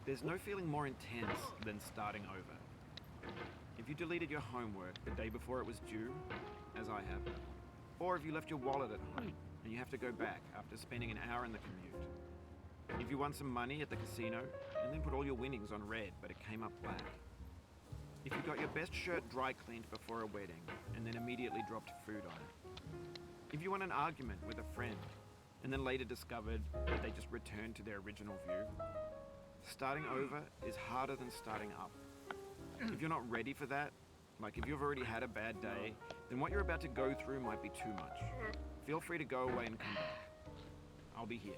There's no feeling more intense than starting over. If you deleted your homework the day before it was due, as I have, or if you left your wallet at home and you have to go back after spending an hour in the commute. If you won some money at the casino and then put all your winnings on red but it came up black. If you got your best shirt dry cleaned before a wedding and then immediately dropped food on it. If you won an argument with a friend and then later discovered that they just returned to their original view. Starting over is harder than starting up. If you're not ready for that, like if you've already had a bad day, then what you're about to go through might be too much. Feel free to go away and come back. I'll be here.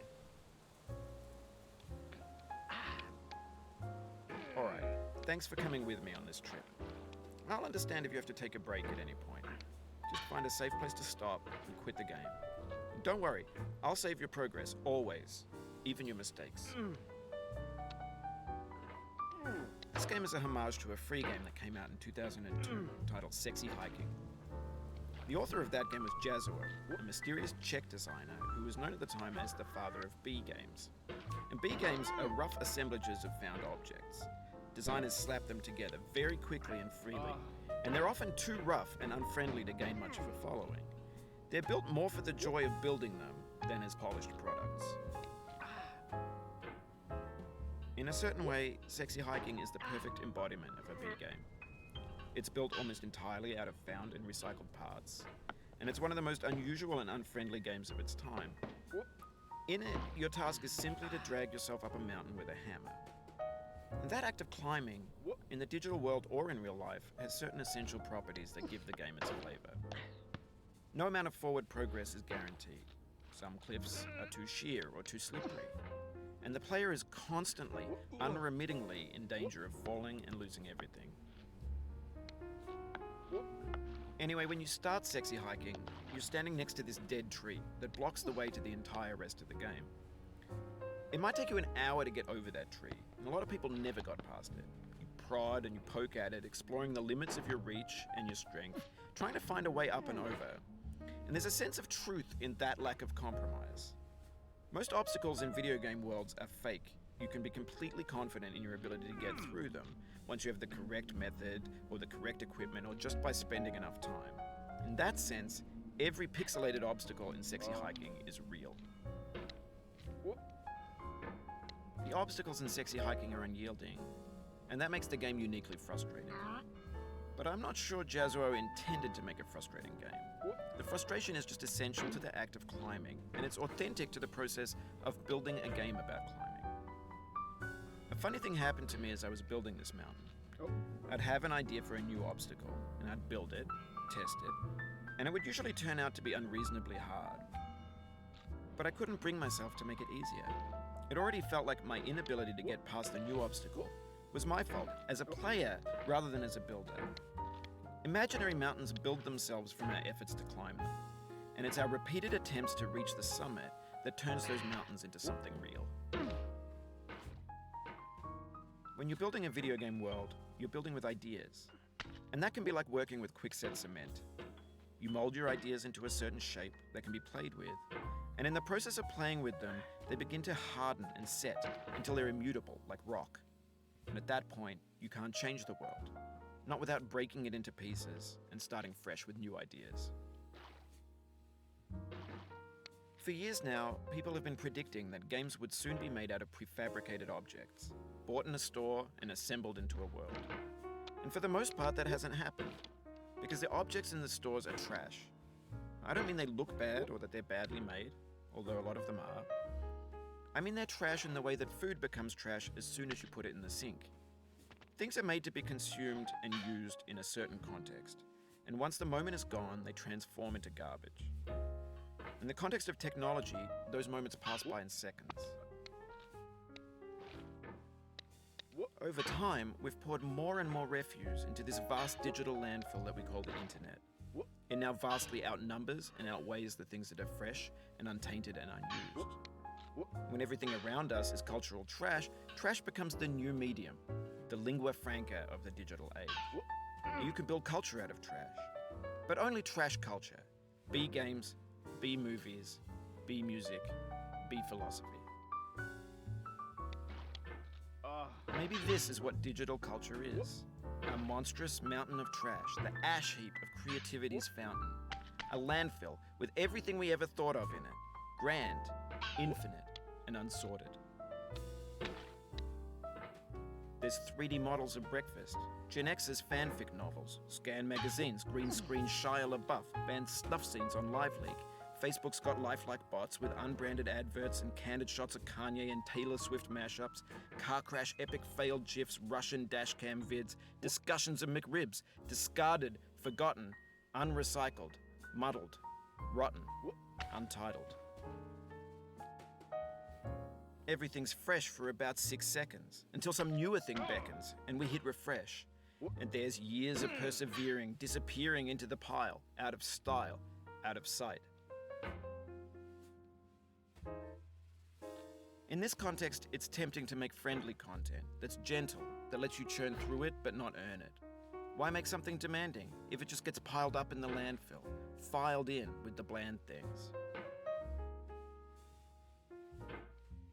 Alright, thanks for coming with me on this trip. I'll understand if you have to take a break at any point. Just find a safe place to stop and quit the game. Don't worry, I'll save your progress, always, even your mistakes. This game is a homage to a free game that came out in 2002 titled Sexy Hiking. The author of that game was Jazuo, a mysterious Czech designer who was known at the time as the father of B games. And B games are rough assemblages of found objects. Designers slap them together very quickly and freely, and they're often too rough and unfriendly to gain much of a following. They're built more for the joy of building them than as polished products. In a certain way, Sexy Hiking is the perfect embodiment of a B game. It's built almost entirely out of found and recycled parts, and it's one of the most unusual and unfriendly games of its time. In it, your task is simply to drag yourself up a mountain with a hammer. And that act of climbing, in the digital world or in real life, has certain essential properties that give the game its flavor. No amount of forward progress is guaranteed. Some cliffs are too sheer or too slippery. And the player is constantly, unremittingly in danger of falling and losing everything. Anyway, when you start Sexy Hiking, you're standing next to this dead tree that blocks the way to the entire rest of the game. It might take you an hour to get over that tree, and a lot of people never got past it. You prod and you poke at it, exploring the limits of your reach and your strength, trying to find a way up and over. And there's a sense of truth in that lack of compromise. Most obstacles in video game worlds are fake. You can be completely confident in your ability to get through them once you have the correct method or the correct equipment or just by spending enough time. In that sense, every pixelated obstacle in Sexy Hiking is real. The obstacles in Sexy Hiking are unyielding, and that makes the game uniquely frustrating. But I'm not sure Jazuo intended to make a frustrating game. The frustration is just essential to the act of climbing, and it's authentic to the process of building a game about climbing. A funny thing happened to me as I was building this mountain. I'd have an idea for a new obstacle, and I'd build it, test it, and it would usually turn out to be unreasonably hard. But I couldn't bring myself to make it easier. It already felt like my inability to get past the new obstacle was my fault as a player rather than as a builder. Imaginary mountains build themselves from our efforts to climb them, and it's our repeated attempts to reach the summit that turns those mountains into something real. When you're building a video game world, you're building with ideas, and that can be like working with quickset cement. You mold your ideas into a certain shape that can be played with, and in the process of playing with them, they begin to harden and set until they're immutable, like rock. And at that point, you can't change the world, not without breaking it into pieces and starting fresh with new ideas. For years now, people have been predicting that games would soon be made out of prefabricated objects, bought in a store and assembled into a world. And for the most part, that hasn't happened, because the objects in the stores are trash. I don't mean they look bad or that they're badly made, although a lot of them are. I mean they're trash in the way that food becomes trash as soon as you put it in the sink. Things are made to be consumed and used in a certain context, and once the moment is gone, they transform into garbage. In the context of technology, those moments pass by in seconds. Over time, we've poured more and more refuse into this vast digital landfill that we call the internet. It now vastly outnumbers and outweighs the things that are fresh and untainted and unused. When everything around us is cultural trash, trash becomes the new medium, the lingua franca of the digital age. You can build culture out of trash, but only trash culture. B games, B movies, B music, B philosophy. Maybe this is what digital culture is. A monstrous mountain of trash, the ash heap of creativity's fountain. A landfill with everything we ever thought of in it. Grand, infinite, and unsorted. There's 3D models of breakfast, Gen X's fanfic novels, scan magazines, green screen Shia LaBeouf, banned snuff scenes on Live Leak. Facebook's got lifelike bots with unbranded adverts and candid shots of Kanye and Taylor Swift mashups, car crash epic failed GIFs, Russian dashcam vids, discussions of McRibs, discarded, forgotten, unrecycled, muddled, rotten, untitled. Everything's fresh for about 6 seconds, until some newer thing beckons, and we hit refresh. And there's years of persevering, disappearing into the pile, out of style, out of sight. In this context, it's tempting to make friendly content that's gentle, that lets you churn through it but not earn it. Why make something demanding if it just gets piled up in the landfill, filed in with the bland things?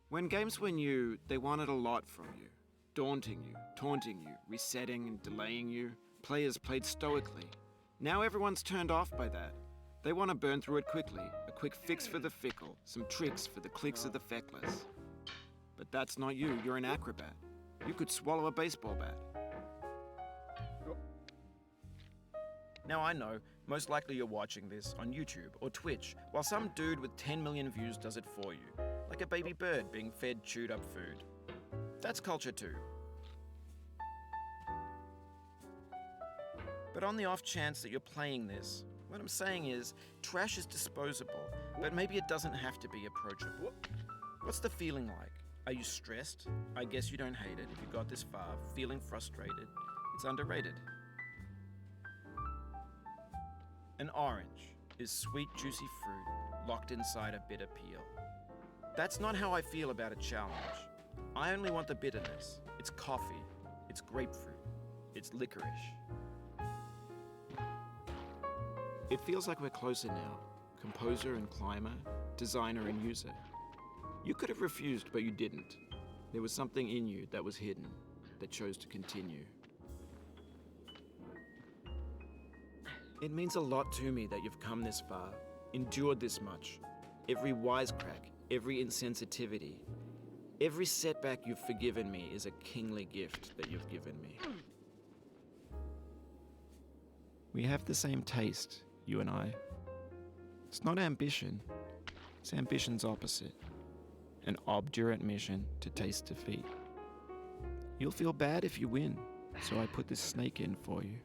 When games were new, they wanted a lot from you. Daunting you, taunting you, resetting and delaying you. Players played stoically. Now everyone's turned off by that. They want to burn through it quickly, a quick fix for the fickle, some tricks for the clicks of the feckless. But that's not you, you're an acrobat. You could swallow a baseball bat. Now I know, most likely you're watching this on YouTube or Twitch, while some dude with 10 million views does it for you, like a baby bird being fed chewed up food. That's culture too. But on the off chance that you're playing this, what I'm saying is, trash is disposable, but maybe it doesn't have to be approachable. What's the feeling like? Are you stressed? I guess you don't hate it if you got this far. Feeling frustrated? It's underrated. An orange is sweet, juicy fruit locked inside a bitter peel. That's not how I feel about a challenge. I only want the bitterness. It's coffee. It's grapefruit. It's licorice. It feels like we're closer now. Composer and climber, designer and user. You could have refused, but you didn't. There was something in you that was hidden, that chose to continue. It means a lot to me that you've come this far, endured this much. Every wisecrack, every insensitivity, every setback you've forgiven me is a kingly gift that you've given me. We have the same taste, you and I. It's not ambition, it's ambition's opposite. An obdurate mission to taste defeat. You'll feel bad if you win, so I put this snake in for you.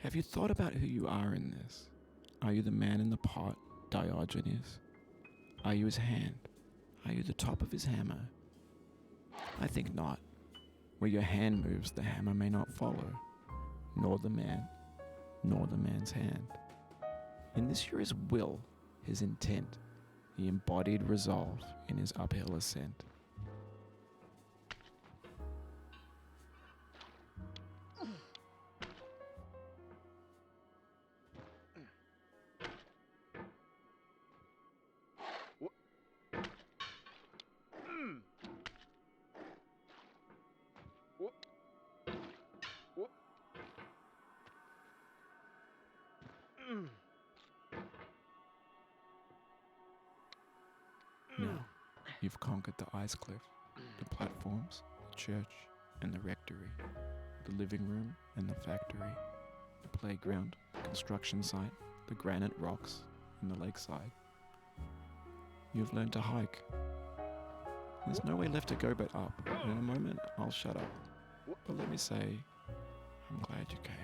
Have you thought about who you are in this? Are you the man in the pot, Diogenes? Are you his hand? Are you the top of his hammer? I think not. Where your hand moves, the hammer may not follow, nor the man, nor the man's hand. In this you're his will, his intent, the embodied resolve in his uphill ascent. Now, you've conquered the ice cliff, the platforms, the church, and the rectory, the living room and the factory, the playground, construction site, the granite rocks, and the lakeside. You've learned to hike. There's no way left to go but up, and in a moment I'll shut up. But let me say, I'm glad you came.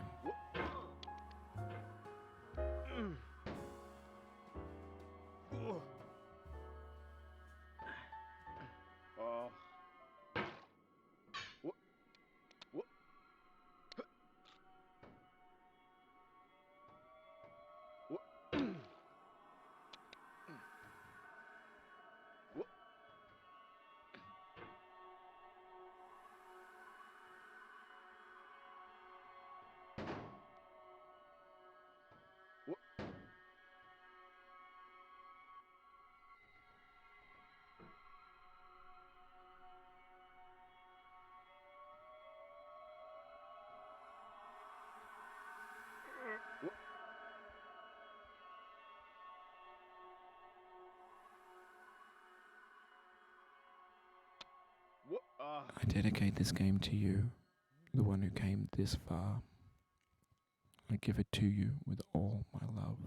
I dedicate this game to you, the one who came this far. I give it to you with all my love.